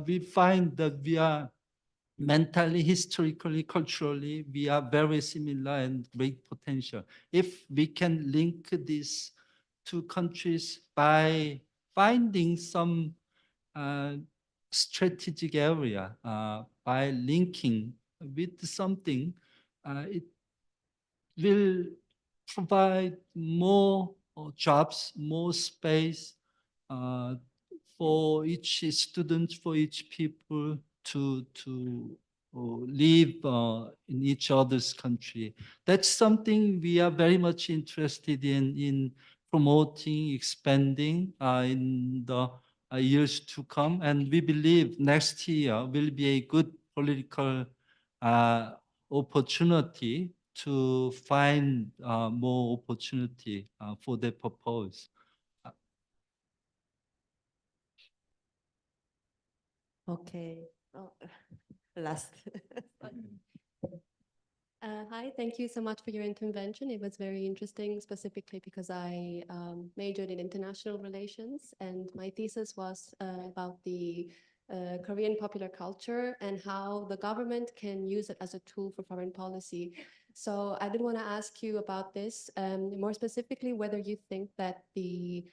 we find that we are mentally, historically, culturally, we are very similar and great potential. If we can link these two countries by finding some strategic area, by linking with something, it will provide more jobs, more space for each student, for each people to live in each other's country. That's something we are very much interested in promoting, expanding in the years to come. And we believe next year will be a good political opportunity to find more opportunity for the purpose. Okay. Oh, last. Hi, thank you so much for your intervention. It was very interesting, specifically because I majored in international relations, and my thesis was about the Korean popular culture and how the government can use it as a tool for foreign policy. So I did want to ask you about this, more specifically, whether you think that the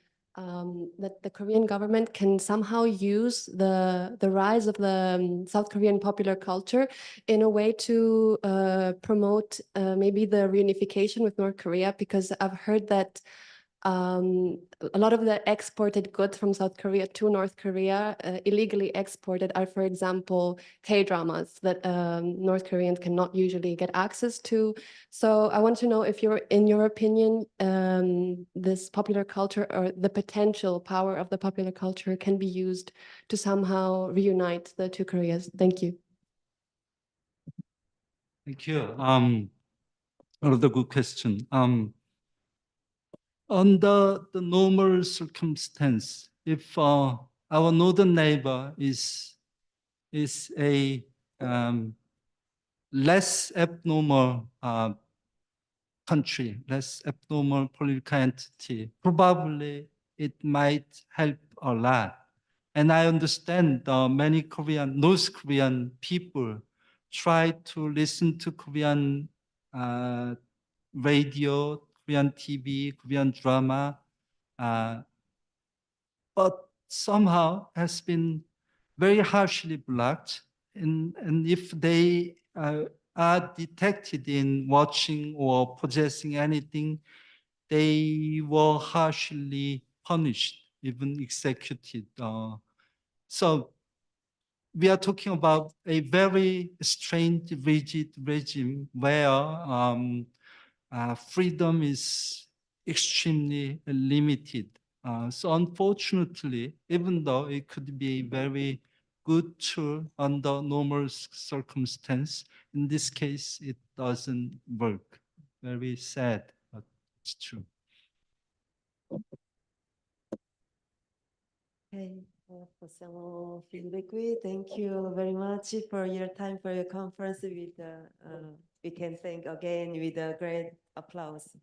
Korean government can somehow use the rise of the South Korean popular culture in a way to promote maybe the reunification with North Korea, because I've heard that a lot of the exported goods from South Korea to North Korea, illegally exported, are, for example, K-dramas that North Koreans cannot usually get access to. So I want to know if in your opinion, this popular culture or the potential power of the popular culture can be used to somehow reunite the two Koreas. Thank you. Thank you. Another good question. Under the normal circumstance, if our northern neighbor is a less abnormal country, less abnormal political entity, probably it might help a lot. And I understand many North Korean people try to listen to Korean radio, Korean TV, Korean drama, but somehow has been very harshly blocked. And if they are detected in watching or possessing anything, they were harshly punished, even executed. So we are talking about a very strange, rigid regime where freedom is extremely limited. So unfortunately, even though it could be a very good tool under normal circumstance, in this case, it doesn't work. Very sad, but it's true. Okay, possiamo finire qui. Thank you very much for your time for your conference. We can thank again with a great applause.